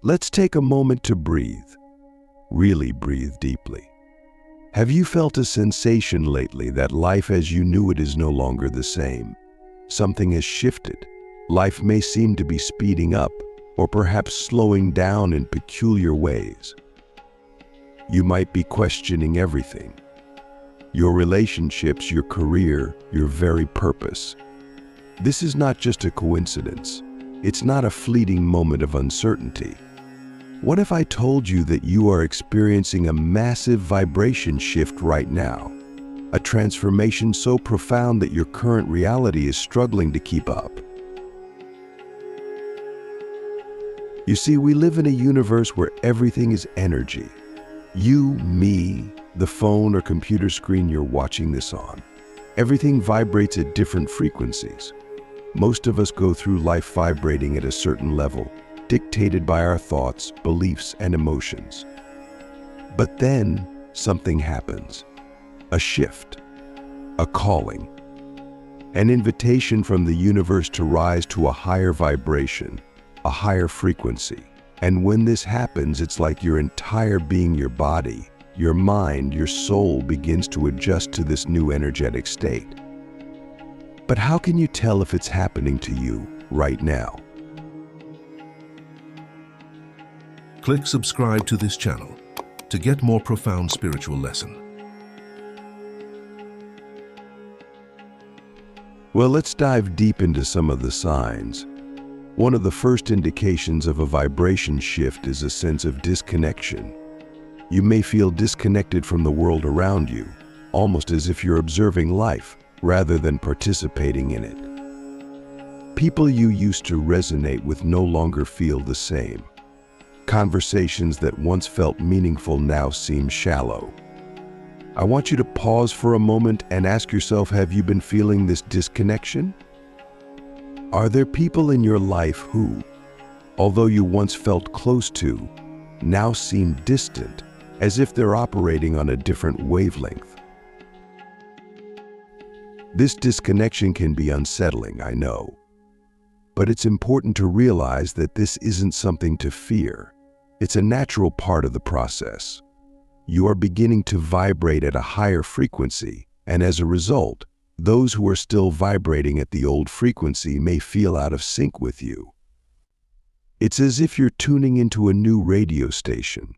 Let's take a moment to breathe. Really breathe deeply. Have you felt a sensation lately that life as you knew it is no longer the same? Something has shifted. Life may seem to be speeding up, or perhaps slowing down in peculiar ways. You might be questioning everything. Your relationships, your career, your very purpose. This is not just a coincidence. It's not a fleeting moment of uncertainty. What if I told you that you are experiencing a massive vibration shift right now? A transformation so profound that your current reality is struggling to keep up. You see, we live in a universe where everything is energy. You, me, the phone or computer screen you're watching this on. Everything vibrates at different frequencies. Most of us go through life vibrating at a certain level, dictated by our thoughts, beliefs, and emotions. But then something happens. A shift, a calling, an invitation from the universe to rise to a higher vibration, a higher frequency. And when this happens, it's like your entire being, your body, your mind, your soul begins to adjust to this new energetic state. But how can you tell if it's happening to you right now? Click subscribe to this channel to get more profound spiritual lesson. Well, let's dive deep into some of the signs. One of the first indications of a vibration shift is a sense of disconnection. You may feel disconnected from the world around you, almost as if you're observing life rather than participating in it. People you used to resonate with no longer feel the same. Conversations that once felt meaningful now seem shallow. I want you to pause for a moment and ask yourself, have you been feeling this disconnection? Are there people in your life who, although you once felt close to, now seem distant, as if they're operating on a different wavelength? This disconnection can be unsettling, I know. But it's important to realize that this isn't something to fear. It's a natural part of the process. You are beginning to vibrate at a higher frequency, and as a result, those who are still vibrating at the old frequency may feel out of sync with you. It's as if you're tuning into a new radio station,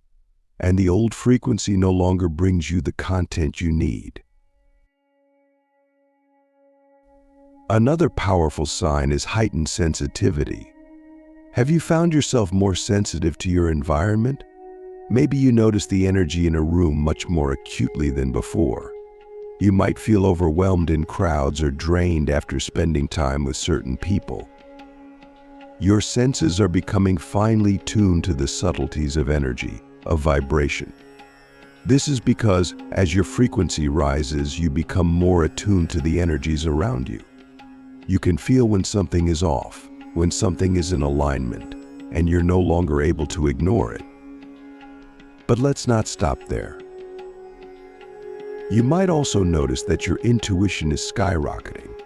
and the old frequency no longer brings you the content you need. Another powerful sign is heightened sensitivity. Have you found yourself more sensitive to your environment? Maybe you notice the energy in a room much more acutely than before. You might feel overwhelmed in crowds or drained after spending time with certain people. Your senses are becoming finely tuned to the subtleties of energy, of vibration. This is because, as your frequency rises, you become more attuned to the energies around you. You can feel when something is off, when something is in alignment, and you're no longer able to ignore it. But let's not stop there. You might also notice that your intuition is skyrocketing.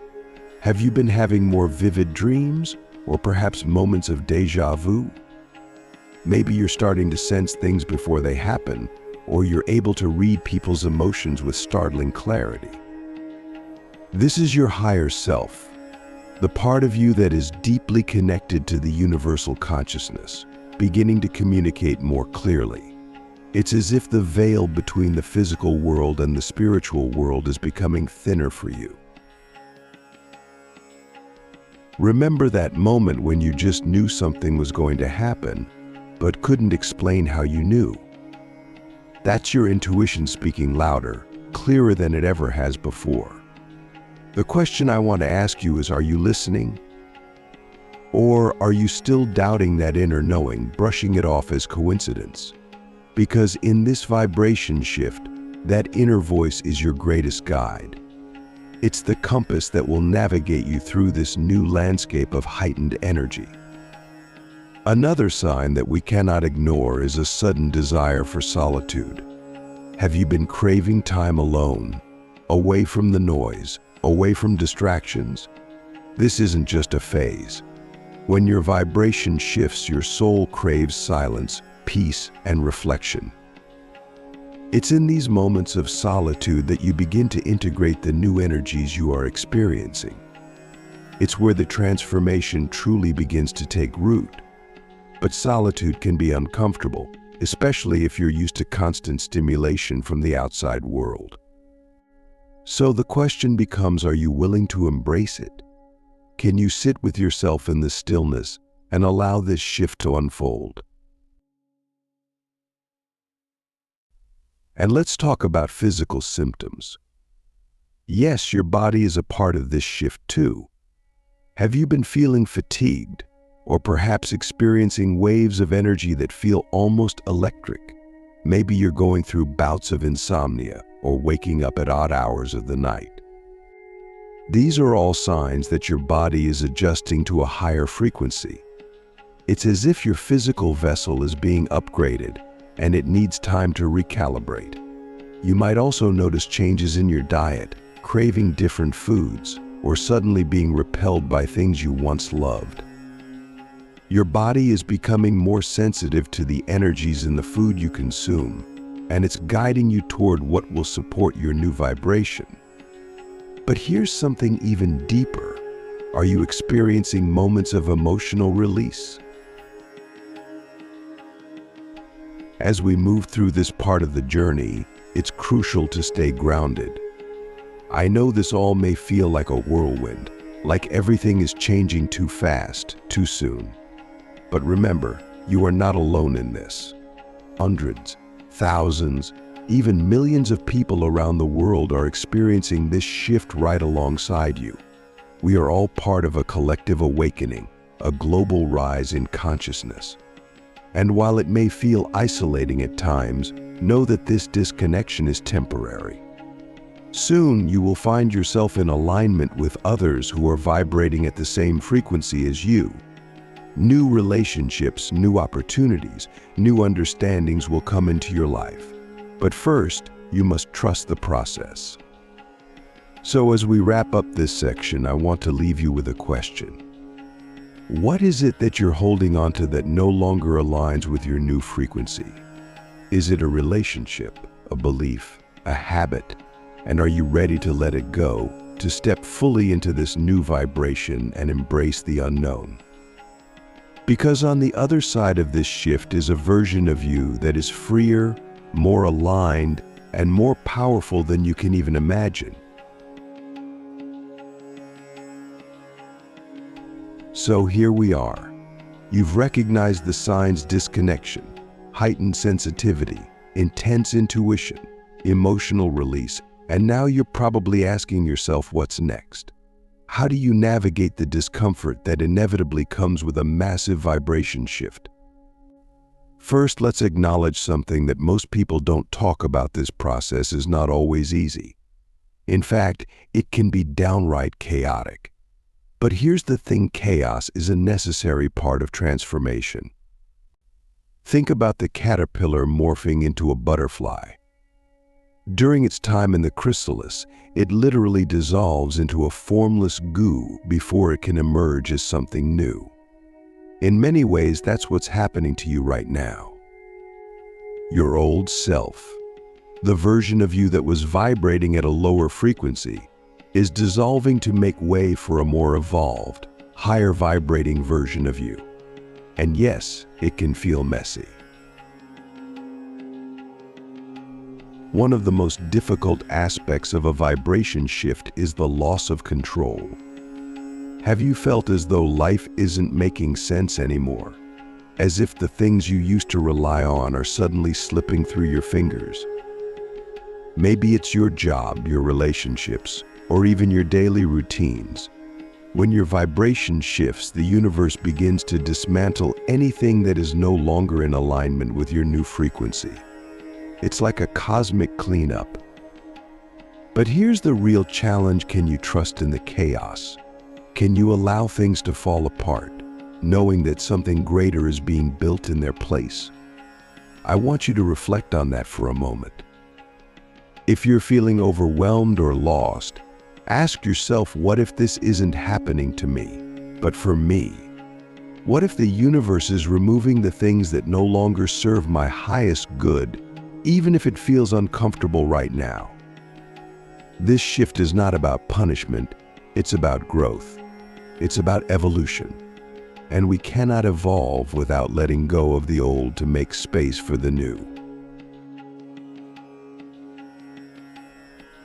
Have you been having more vivid dreams, or perhaps moments of déjà vu? Maybe you're starting to sense things before they happen, or you're able to read people's emotions with startling clarity. This is your higher self, the part of you that is deeply connected to the universal consciousness, beginning to communicate more clearly. It's as if the veil between the physical world and the spiritual world is becoming thinner for you. Remember that moment when you just knew something was going to happen, but couldn't explain how you knew? That's your intuition speaking louder, clearer than it ever has before. The question I want to ask you is, are you listening? Or are you still doubting that inner knowing, brushing it off as coincidence? Because in this vibration shift, that inner voice is your greatest guide. It's the compass that will navigate you through this new landscape of heightened energy. Another sign that we cannot ignore is a sudden desire for solitude. Have you been craving time alone, away from the noise, away from distractions? This isn't just a phase. When your vibration shifts, your soul craves silence, peace, and reflection. It's in these moments of solitude that you begin to integrate the new energies you are experiencing. It's where the transformation truly begins to take root. But solitude can be uncomfortable, especially if you're used to constant stimulation from the outside world. So the question becomes, are you willing to embrace it? Can you sit with yourself in the stillness and allow this shift to unfold? And let's talk about physical symptoms. Yes, your body is a part of this shift too. Have you been feeling fatigued, or perhaps experiencing waves of energy that feel almost electric? Maybe you're going through bouts of insomnia or waking up at odd hours of the night. These are all signs that your body is adjusting to a higher frequency. It's as if your physical vessel is being upgraded and it needs time to recalibrate. You might also notice changes in your diet, craving different foods, or suddenly being repelled by things you once loved. Your body is becoming more sensitive to the energies in the food you consume, and it's guiding you toward what will support your new vibration. But here's something even deeper. Are you experiencing moments of emotional release? As we move through this part of the journey, it's crucial to stay grounded. I know this all may feel like a whirlwind, like everything is changing too fast, too soon. But remember, you are not alone in this. Hundreds, thousands, even millions of people around the world are experiencing this shift right alongside you. We are all part of a collective awakening, a global rise in consciousness. And while it may feel isolating at times, know that this disconnection is temporary. Soon you will find yourself in alignment with others who are vibrating at the same frequency as you. New relationships, new opportunities, new understandings will come into your life. But first, you must trust the process. So as we wrap up this section, I want to leave you with a question. What is it that you're holding on to that no longer aligns with your new frequency? Is it a relationship, a belief, a habit? And are you ready to let it go, to step fully into this new vibration and embrace the unknown? Because on the other side of this shift is a version of you that is freer, more aligned, and more powerful than you can even imagine. So here we are. You've recognized the signs: disconnection, heightened sensitivity, intense intuition, emotional release, and now you're probably asking yourself, what's next? How do you navigate the discomfort that inevitably comes with a massive vibration shift? First, let's acknowledge something that most people don't talk about. This process is not always easy. In fact, it can be downright chaotic. But here's the thing: chaos is a necessary part of transformation. Think about the caterpillar morphing into a butterfly. During its time in the chrysalis, it literally dissolves into a formless goo before it can emerge as something new. In many ways, that's what's happening to you right now. Your old self, the version of you that was vibrating at a lower frequency, is dissolving to make way for a more evolved, higher vibrating version of you. And yes, it can feel messy. One of the most difficult aspects of a vibration shift is the loss of control. Have you felt as though life isn't making sense anymore? As if the things you used to rely on are suddenly slipping through your fingers? Maybe it's your job, your relationships, or even your daily routines. When your vibration shifts, the universe begins to dismantle anything that is no longer in alignment with your new frequency. It's like a cosmic cleanup. But here's the real challenge: can you trust in the chaos? Can you allow things to fall apart, knowing that something greater is being built in their place? I want you to reflect on that for a moment. If you're feeling overwhelmed or lost, ask yourself, what if this isn't happening to me, but for me? What if the universe is removing the things that no longer serve my highest good, even if it feels uncomfortable right now? This shift is not about punishment, it's about growth. It's about evolution. And we cannot evolve without letting go of the old to make space for the new.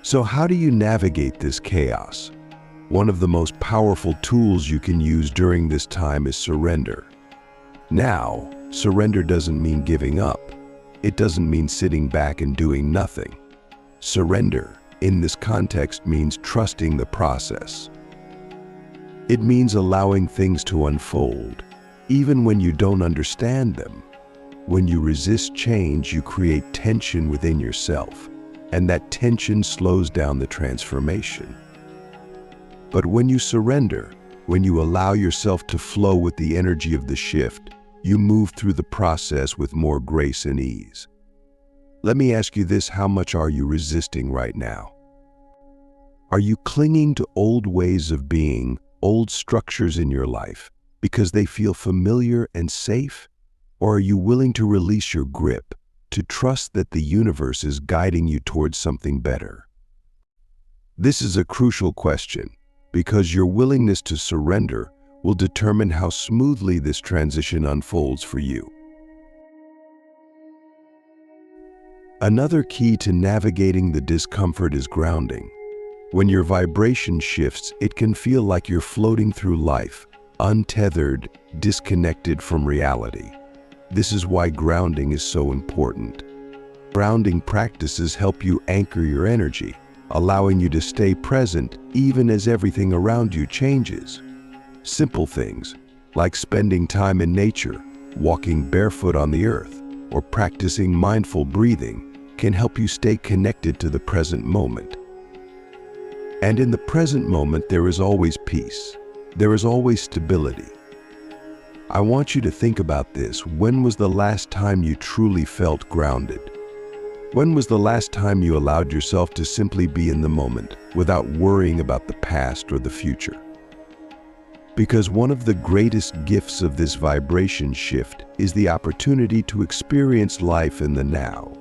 So how do you navigate this chaos? One of the most powerful tools you can use during this time is surrender. Now, surrender doesn't mean giving up. It doesn't mean sitting back and doing nothing. Surrender, in this context, means trusting the process. It means allowing things to unfold, even when you don't understand them. When you resist change, you create tension within yourself, and that tension slows down the transformation. But when you surrender, when you allow yourself to flow with the energy of the shift, you move through the process with more grace and ease. Let me ask you this: how much are you resisting right now? Are you clinging to old ways of being, old structures in your life, because they feel familiar and safe? Or are you willing to release your grip, to trust that the universe is guiding you towards something better? This is a crucial question, because your willingness to surrender will determine how smoothly this transition unfolds for you. Another key to navigating the discomfort is grounding. When your vibration shifts, it can feel like you're floating through life, untethered, disconnected from reality. This is why grounding is so important. Grounding practices help you anchor your energy, allowing you to stay present even as everything around you changes. Simple things, like spending time in nature, walking barefoot on the earth, or practicing mindful breathing, can help you stay connected to the present moment. And in the present moment, there is always peace. There is always stability. I want you to think about this. When was the last time you truly felt grounded? When was the last time you allowed yourself to simply be in the moment without worrying about the past or the future? Because one of the greatest gifts of this vibration shift is the opportunity to experience life in the now.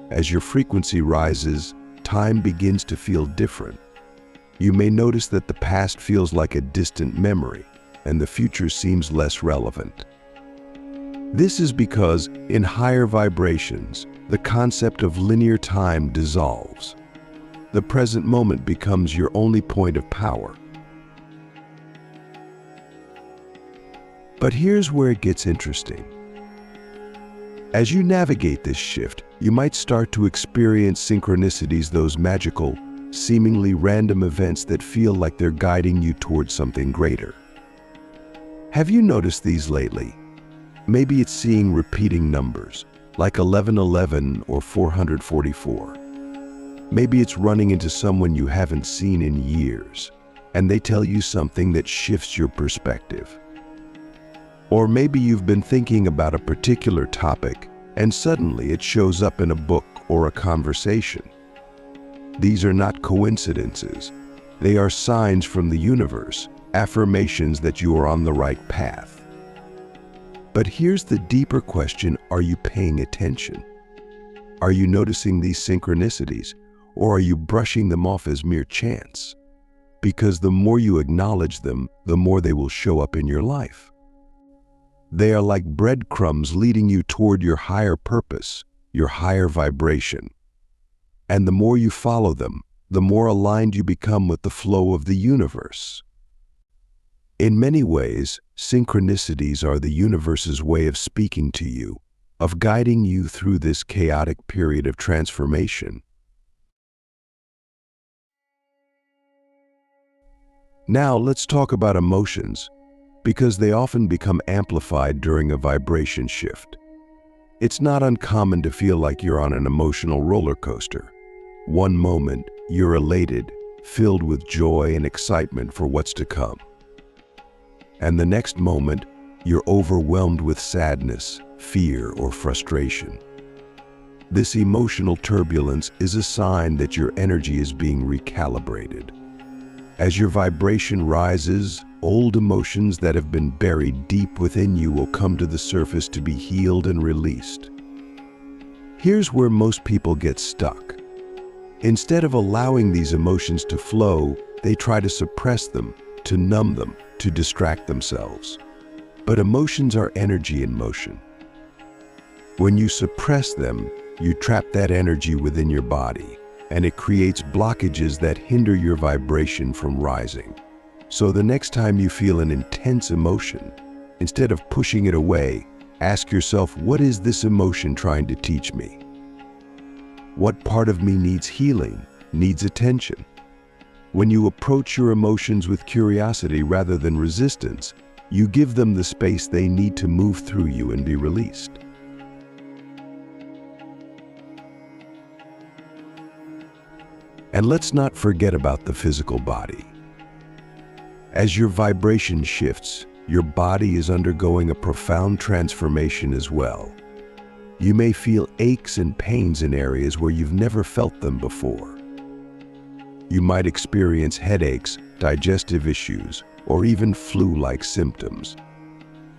As your frequency rises, time begins to feel different. You may notice that the past feels like a distant memory, and the future seems less relevant. This is because, in higher vibrations, the concept of linear time dissolves. The present moment becomes your only point of power. But here's where it gets interesting. As you navigate this shift, you might start to experience synchronicities, those magical, seemingly random events that feel like they're guiding you towards something greater. Have you noticed these lately? Maybe it's seeing repeating numbers, like 1111 or 444. Maybe it's running into someone you haven't seen in years, and they tell you something that shifts your perspective. Or maybe you've been thinking about a particular topic, and suddenly it shows up in a book or a conversation. These are not coincidences. They are signs from the universe, affirmations that you are on the right path. But here's the deeper question: are you paying attention? Are you noticing these synchronicities, or are you brushing them off as mere chance? Because the more you acknowledge them, the more they will show up in your life. They are like breadcrumbs leading you toward your higher purpose, your higher vibration. And the more you follow them, the more aligned you become with the flow of the universe. In many ways, synchronicities are the universe's way of speaking to you, of guiding you through this chaotic period of transformation. Now let's talk about emotions, because they often become amplified during a vibration shift. It's not uncommon to feel like you're on an emotional roller coaster. One moment, you're elated, filled with joy and excitement for what's to come. And the next moment, you're overwhelmed with sadness, fear, or frustration. This emotional turbulence is a sign that your energy is being recalibrated. As your vibration rises, old emotions that have been buried deep within you will come to the surface to be healed and released. Here's where most people get stuck. Instead of allowing these emotions to flow, they try to suppress them, to numb them, to distract themselves. But emotions are energy in motion. When you suppress them, you trap that energy within your body, and it creates blockages that hinder your vibration from rising. So the next time you feel an intense emotion, instead of pushing it away, ask yourself, what is this emotion trying to teach me? What part of me needs healing, needs attention? When you approach your emotions with curiosity rather than resistance, you give them the space they need to move through you and be released. And let's not forget about the physical body. As your vibration shifts, your body is undergoing a profound transformation as well. You may feel aches and pains in areas where you've never felt them before. You might experience headaches, digestive issues, or even flu-like symptoms.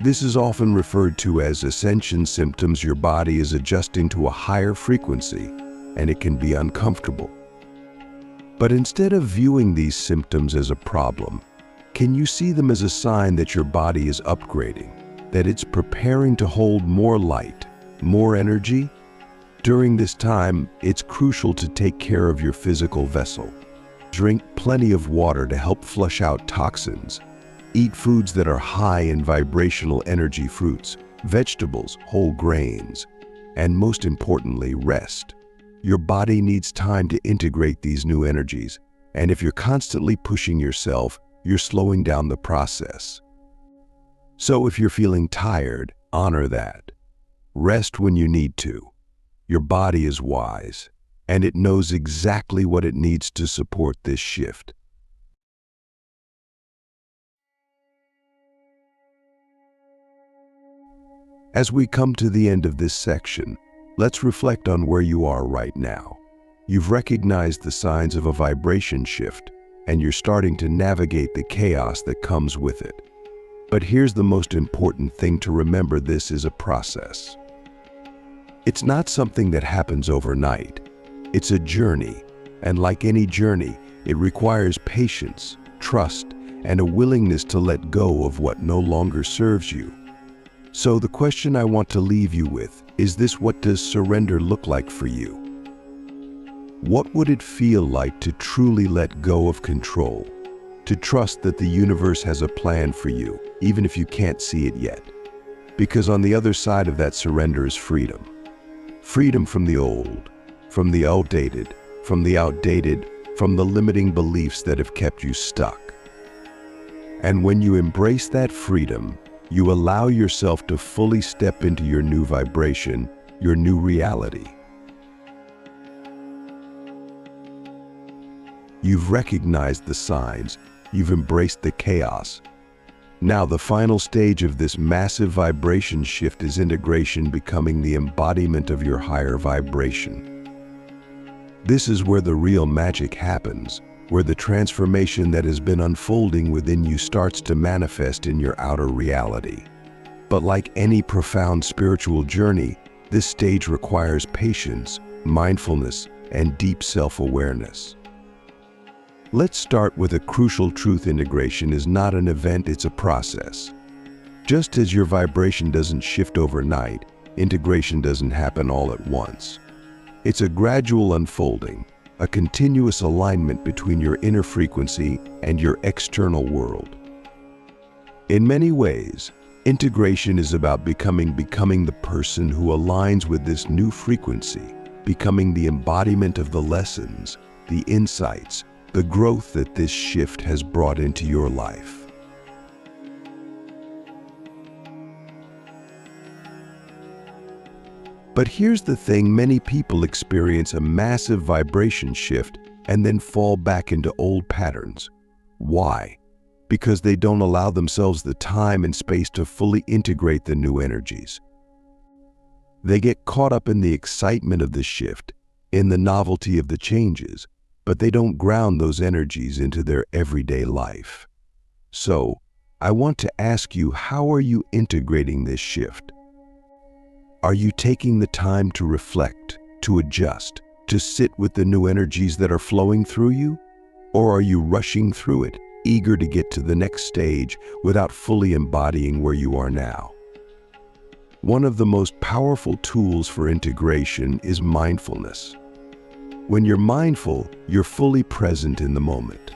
This is often referred to as ascension symptoms. Your body is adjusting to a higher frequency, and it can be uncomfortable. But instead of viewing these symptoms as a problem, can you see them as a sign that your body is upgrading, that it's preparing to hold more light, more energy? During this time, it's crucial to take care of your physical vessel. Drink plenty of water to help flush out toxins. Eat foods that are high in vibrational energy, fruits, vegetables, whole grains, and most importantly, rest. Your body needs time to integrate these new energies, and if you're constantly pushing yourself, you're slowing down the process. So if you're feeling tired, honor that. Rest when you need to. Your body is wise, and it knows exactly what it needs to support this shift. As we come to the end of this section, let's reflect on where you are right now. You've recognized the signs of a vibration shift, and you're starting to navigate the chaos that comes with it. But here's the most important thing to remember: this is a process. It's not something that happens overnight. It's a journey, and like any journey, it requires patience, trust, and a willingness to let go of what no longer serves you. So the question I want to leave you with is this: what does surrender look like for you? What would it feel like to truly let go of control, to trust that the universe has a plan for you, even if you can't see it yet? Because on the other side of that surrender is freedom. Freedom from the old, from the outdated, from the limiting beliefs that have kept you stuck. And when you embrace that freedom, you allow yourself to fully step into your new vibration, your new reality. You've recognized the signs, you've embraced the chaos. Now the final stage of this massive vibration shift is integration, becoming the embodiment of your higher vibration. This is where the real magic happens, where the transformation that has been unfolding within you starts to manifest in your outer reality. But like any profound spiritual journey, this stage requires patience, mindfulness, and deep self-awareness. Let's start with a crucial truth: integration is not an event, it's a process. Just as your vibration doesn't shift overnight, integration doesn't happen all at once. It's a gradual unfolding, a continuous alignment between your inner frequency and your external world. In many ways, integration is about becoming the person who aligns with this new frequency, becoming the embodiment of the lessons, the insights, the growth that this shift has brought into your life. But here's the thing: many people experience a massive vibration shift and then fall back into old patterns. Why? Because they don't allow themselves the time and space to fully integrate the new energies. They get caught up in the excitement of the shift, in the novelty of the changes, but they don't ground those energies into their everyday life. So, I want to ask you, how are you integrating this shift? Are you taking the time to reflect, to adjust, to sit with the new energies that are flowing through you? Or are you rushing through it, eager to get to the next stage without fully embodying where you are now? One of the most powerful tools for integration is mindfulness. When you're mindful, you're fully present in the moment.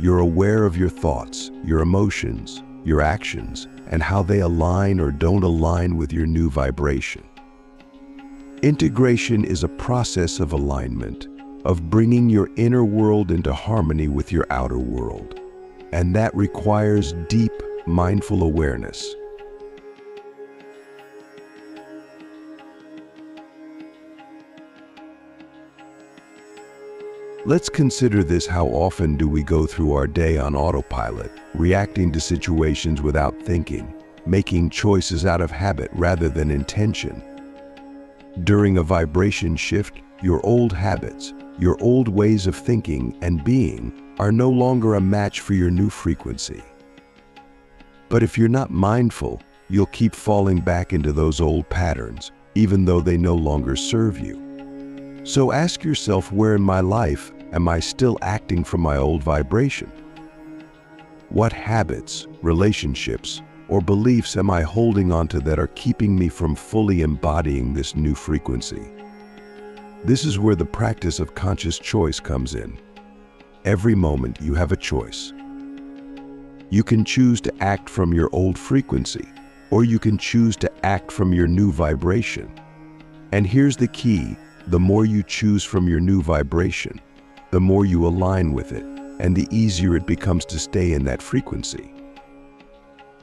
You're aware of your thoughts, your emotions, your actions, and how they align or don't align with your new vibration. Integration is a process of alignment, of bringing your inner world into harmony with your outer world. And that requires deep, mindful awareness. Let's consider this: how often do we go through our day on autopilot, reacting to situations without thinking, making choices out of habit rather than intention? During a vibration shift, your old habits, your old ways of thinking and being are no longer a match for your new frequency. But if you're not mindful, you'll keep falling back into those old patterns, even though they no longer serve you. So ask yourself, where in my life am I still acting from my old vibration? What habits, relationships, or beliefs am I holding onto that are keeping me from fully embodying this new frequency? This is where the practice of conscious choice comes in. Every moment you have a choice. You can choose to act from your old frequency, or you can choose to act from your new vibration. And here's the key: the more you choose from your new vibration, the more you align with it, and the easier it becomes to stay in that frequency.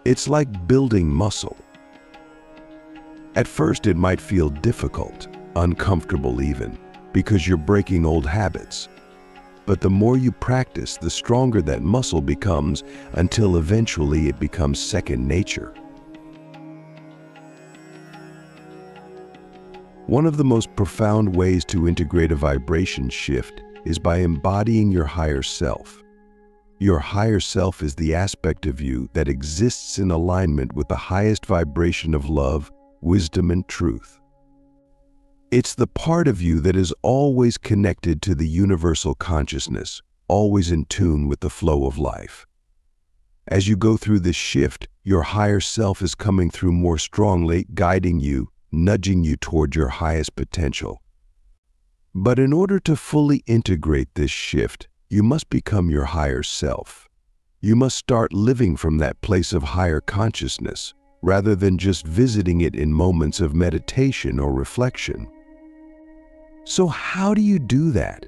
It's like building muscle. At first it might feel difficult, uncomfortable even, because you're breaking old habits. But the more you practice, the stronger that muscle becomes, until eventually it becomes second nature. One of the most profound ways to integrate a vibration shift is by embodying your higher self. Your higher self is the aspect of you that exists in alignment with the highest vibration of love, wisdom, and truth. It's the part of you that is always connected to the universal consciousness, always in tune with the flow of life. As you go through this shift, your higher self is coming through more strongly, guiding you, nudging you toward your highest potential. But in order to fully integrate this shift, you must become your higher self. You must start living from that place of higher consciousness, rather than just visiting it in moments of meditation or reflection. So how do you do that?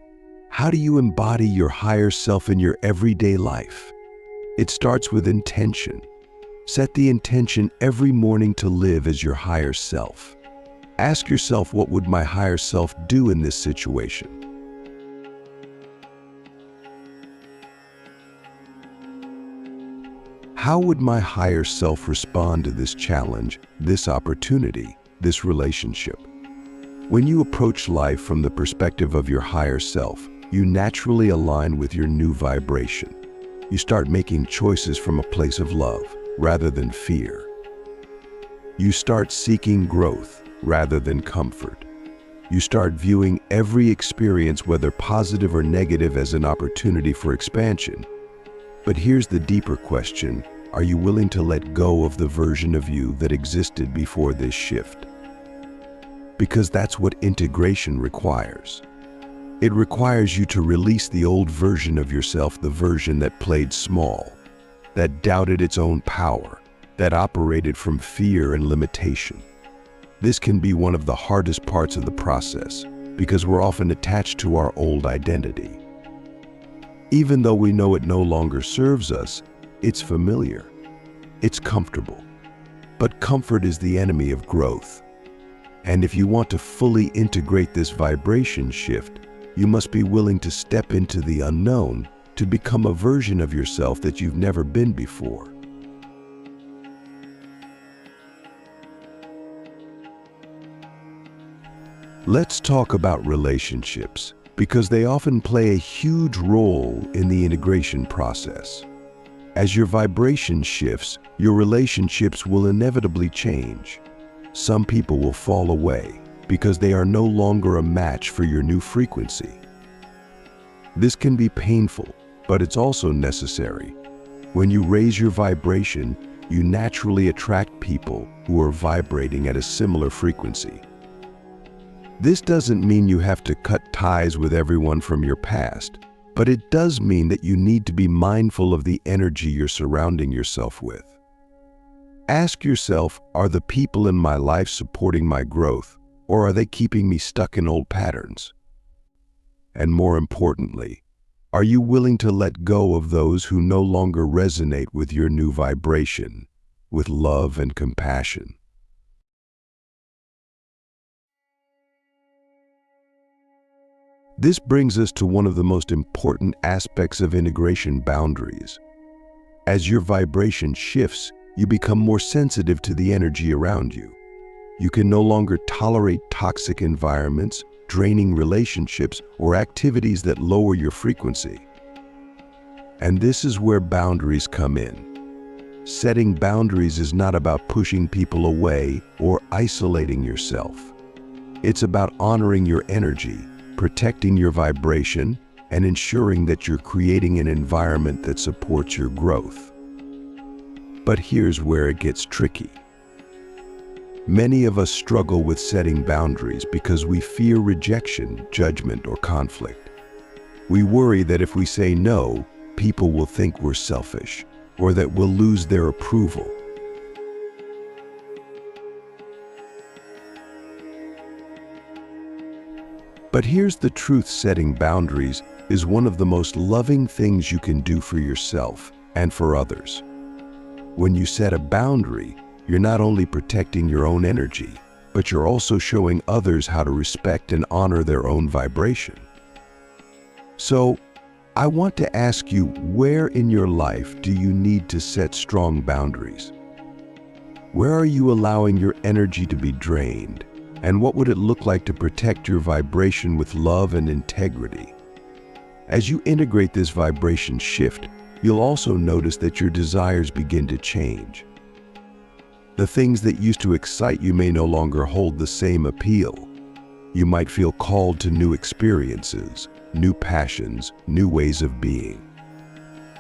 How do you embody your higher self in your everyday life? It starts with intention. Set the intention every morning to live as your higher self. Ask yourself, what would my higher self do in this situation? How would my higher self respond to this challenge, this opportunity, this relationship? When you approach life from the perspective of your higher self, you naturally align with your new vibration. You start making choices from a place of love rather than fear. You start seeking growth rather than comfort. You start viewing every experience, whether positive or negative, as an opportunity for expansion. But here's the deeper question: are you willing to let go of the version of you that existed before this shift? Because that's what integration requires. It requires you to release the old version of yourself, the version that played small, that doubted its own power, that operated from fear and limitation. This can be one of the hardest parts of the process, because we're often attached to our old identity. Even though we know it no longer serves us, it's familiar, it's comfortable. But comfort is the enemy of growth. And if you want to fully integrate this vibration shift, you must be willing to step into the unknown, to become a version of yourself that you've never been before. Let's talk about relationships, because they often play a huge role in the integration process. As your vibration shifts, your relationships will inevitably change. Some people will fall away because they are no longer a match for your new frequency. This can be painful, but it's also necessary. When you raise your vibration, you naturally attract people who are vibrating at a similar frequency. This doesn't mean you have to cut ties with everyone from your past, but it does mean that you need to be mindful of the energy you're surrounding yourself with. Ask yourself, are the people in my life supporting my growth, or are they keeping me stuck in old patterns? And more importantly, are you willing to let go of those who no longer resonate with your new vibration, with love and compassion? This brings us to one of the most important aspects of integration: boundaries. As your vibration shifts, you become more sensitive to the energy around you. You can no longer tolerate toxic environments, draining relationships, or activities that lower your frequency. And this is where boundaries come in. Setting boundaries is not about pushing people away or isolating yourself. It's about honoring your energy, protecting your vibration, and ensuring that you're creating an environment that supports your growth. But here's where it gets tricky. Many of us struggle with setting boundaries because we fear rejection, judgment, or conflict. We worry that if we say no, people will think we're selfish, or that we'll lose their approval. But here's the truth: setting boundaries is one of the most loving things you can do for yourself and for others. When you set a boundary, you're not only protecting your own energy, but you're also showing others how to respect and honor their own vibration. So, I want to ask you, where in your life do you need to set strong boundaries? Where are you allowing your energy to be drained? And what would it look like to protect your vibration with love and integrity? As you integrate this vibration shift, you'll also notice that your desires begin to change. The things that used to excite you may no longer hold the same appeal. You might feel called to new experiences, new passions, new ways of being.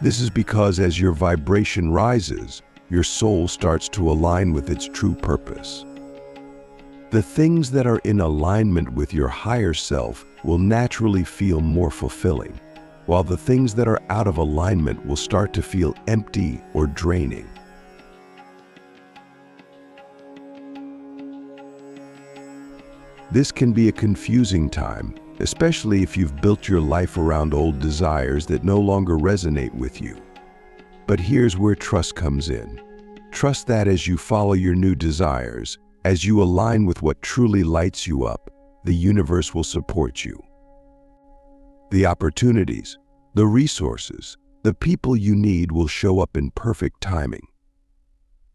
This is because as your vibration rises, your soul starts to align with its true purpose. The things that are in alignment with your higher self will naturally feel more fulfilling, while the things that are out of alignment will start to feel empty or draining. This can be a confusing time, especially if you've built your life around old desires that no longer resonate with you. But here's where trust comes in. Trust that as you follow your new desires, as you align with what truly lights you up, the universe will support you. The opportunities, the resources, the people you need will show up in perfect timing.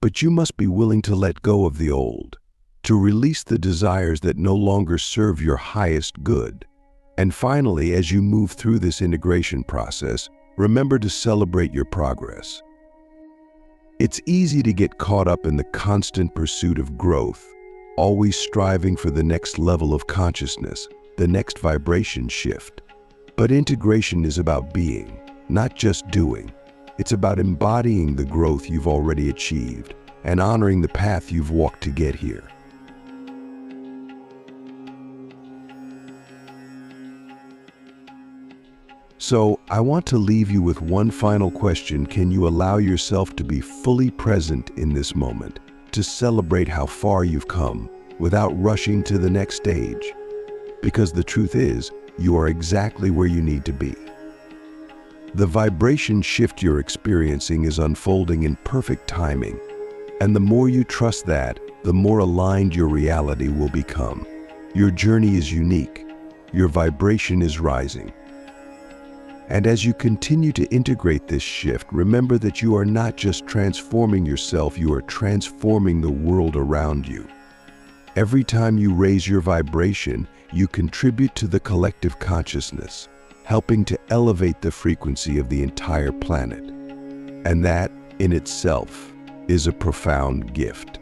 But you must be willing to let go of the old, to release the desires that no longer serve your highest good. And finally, as you move through this integration process, remember to celebrate your progress. It's easy to get caught up in the constant pursuit of growth, always striving for the next level of consciousness, the next vibration shift. But integration is about being, not just doing. It's about embodying the growth you've already achieved and honoring the path you've walked to get here. So, I want to leave you with one final question. Can you allow yourself to be fully present in this moment, to celebrate how far you've come without rushing to the next stage? Because the truth is, you are exactly where you need to be. The vibration shift you're experiencing is unfolding in perfect timing, and the more you trust that, the more aligned your reality will become. Your journey is unique. Your vibration is rising. And as you continue to integrate this shift, remember that you are not just transforming yourself, you are transforming the world around you. Every time you raise your vibration, you contribute to the collective consciousness, helping to elevate the frequency of the entire planet. And that, in itself, is a profound gift.